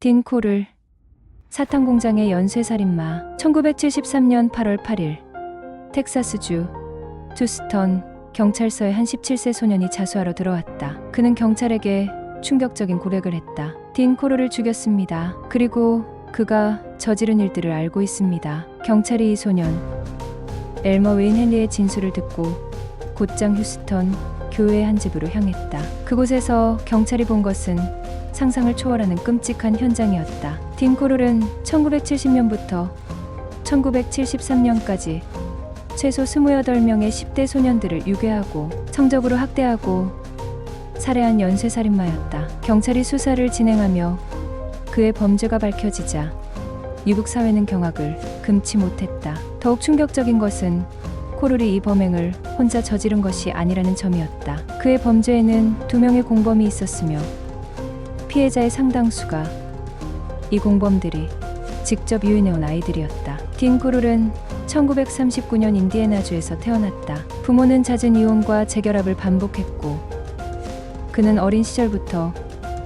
딘 코를, 사탕 공장의 연쇄살인마. 1973년 8월 8일 텍사스주 투스턴 경찰서에 한 17세 소년이 자수하러 들어왔다. 그는 경찰에게 충격적인 고백을 했다. 딘 코르를 죽였습니다. 그리고 그가 저지른 일들을 알고 있습니다. 경찰이 이 소년 엘머 웨인 헨리의 진술을 듣고 곧장 휴스턴 교회의 한 집으로 향했다. 그곳에서 경찰이 본 것은 상상을 초월하는 끔찍한 현장이었다. 딘 코르는 1970년부터 1973년까지 최소 28명의 10대 소년들을 유괴하고 성적으로 학대하고 살해한 연쇄살인마였다. 경찰이 수사를 진행하며 그의 범죄가 밝혀지자 미국 사회는 경악을 금치 못했다. 더욱 충격적인 것은 코르리 이 범행을 혼자 저지른 것이 아니라는 점이었다. 그의 범죄에는 2명의 공범이 있었으며 피해자의 상당수가 이 공범들이 직접 유인해온 아이들이었다. 딘 코르는 1939년 인디애나주에서 태어났다. 부모는 잦은 이혼과 재결합을 반복했고 그는 어린 시절부터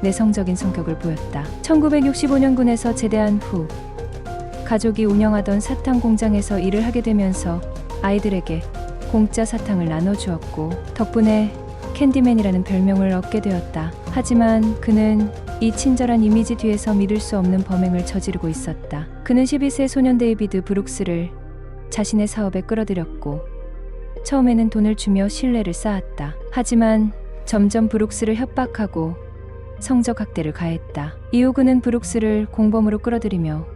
내성적인 성격을 보였다. 1965년 군에서 제대한 후 가족이 운영하던 사탕 공장에서 일을 하게 되면서 아이들에게 공짜 사탕을 나눠주었고 덕분에 캔디맨이라는 별명을 얻게 되었다. 하지만 그는 이 친절한 이미지 뒤에서 믿을 수 없는 범행을 저지르고 있었다. 그는 12세 소년 데이비드 브룩스를 자신의 사업에 끌어들였고 처음에는 돈을 주며 신뢰를 쌓았다. 하지만 점점 브룩스를 협박하고 성적 학대를 가했다. 이후 그는 브룩스를 공범으로 끌어들이며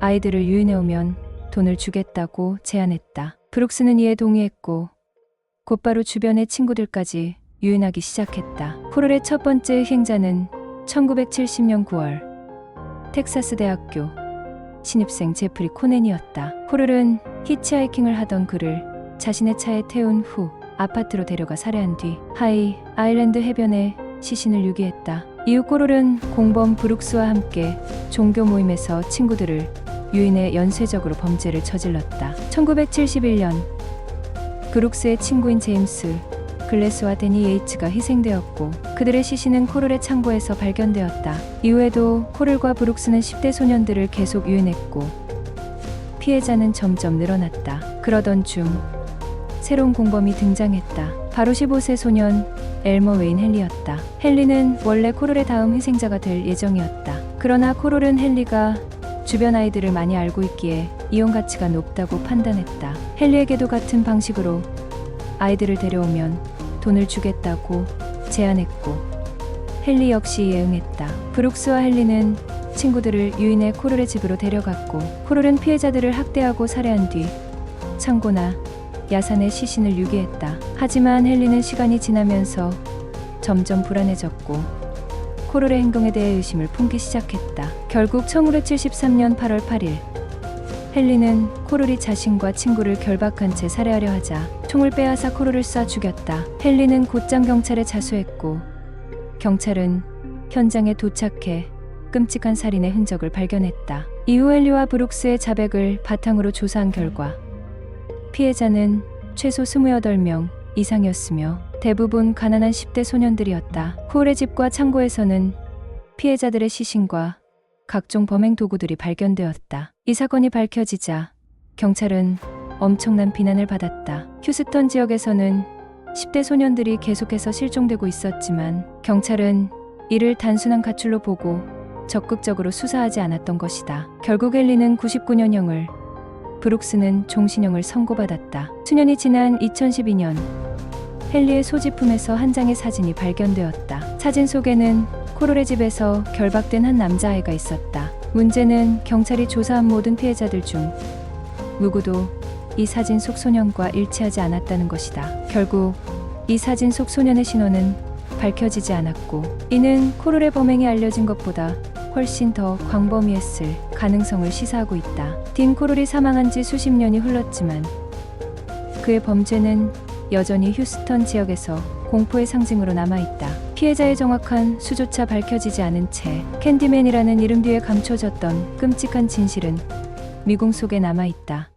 아이들을 유인해오면 돈을 주겠다고 제안했다. 브룩스는 이에 동의했고 곧바로 주변의 친구들까지 유인하기 시작했다. 코르의 첫 번째 희생자는 1970년 9월 텍사스 대학교 신입생 제프리 코넨이었다. 코르는 히치하이킹을 하던 그를 자신의 차에 태운 후 아파트로 데려가 살해한 뒤 하이 아일랜드 해변에 시신을 유기했다. 이후 코르는 공범 브룩스와 함께 종교 모임에서 친구들을 유인해 연쇄적으로 범죄를 저질렀다. 1971년 브룩스의 친구인 제임스 글래스와 데니 예이츠가 희생되었고 그들의 시신은 코를의 창고에서 발견되었다. 이후에도 코를과 브룩스는 10대 소년들을 계속 유인했고 피해자는 점점 늘어났다. 그러던 중 새로운 공범이 등장했다. 바로 15세 소년 엘머 웨인 헨리였다. 헨리는 원래 코를의 다음 희생자가 될 예정이었다. 그러나 코를은 헨리가 주변 아이들을 많이 알고 있기에 이용 가치가 높다고 판단했다. 헨리에게도 같은 방식으로 아이들을 데려오면 돈을 주겠다고 제안했고 헨리 역시 이에 응했다. 브룩스와 헨리는 친구들을 유인해 코를의 집으로 데려갔고 코를은 피해자들을 학대하고 살해한 뒤 창고나 야산에 시신을 유기했다. 하지만 헨리는 시간이 지나면서 점점 불안해졌고 코를의 행동에 대해 의심을 품기 시작했다. 결국 1973년 8월 8일 헨리는 코를이 자신과 친구를 결박한 채 살해하려 하자 총을 빼앗아 코를을 쏴 죽였다. 헨리는 곧장 경찰에 자수했고 경찰은 현장에 도착해 끔찍한 살인의 흔적을 발견했다. 이후 헨리와 브룩스의 자백을 바탕으로 조사한 결과 피해자는 최소 28명 이상이었으며 대부분 가난한 10대 소년들이었다. 코을의 집과 창고에서는 피해자들의 시신과 각종 범행 도구들이 발견되었다. 이 사건이 밝혀지자 경찰은 엄청난 비난을 받았다. 휴스턴 지역에서는 10대 소년들이 계속해서 실종되고 있었지만 경찰은 이를 단순한 가출로 보고 적극적으로 수사하지 않았던 것이다. 결국 헨리는 99년형을, 브룩스는 종신형을 선고받았다. 수년이 지난 2012년 헨리의 소지품에서 한 장의 사진이 발견되었다. 사진 속에는 코를의 집에서 결박된 한 남자아이가 있었다. 문제는 경찰이 조사한 모든 피해자들 중 누구도 이 사진 속 소년과 일치하지 않았다는 것이다. 결국 이 사진 속 소년의 신원은 밝혀지지 않았고 이는 코를의 범행이 알려진 것보다 훨씬 더 광범위했을 가능성을 시사하고 있다. 딘 코를이 사망한 지 수십 년이 흘렀지만 그의 범죄는 여전히 휴스턴 지역에서 공포의 상징으로 남아있다. 피해자의 정확한 수조차 밝혀지지 않은 채 캔디맨이라는 이름 뒤에 감춰졌던 끔찍한 진실은 미궁 속에 남아있다.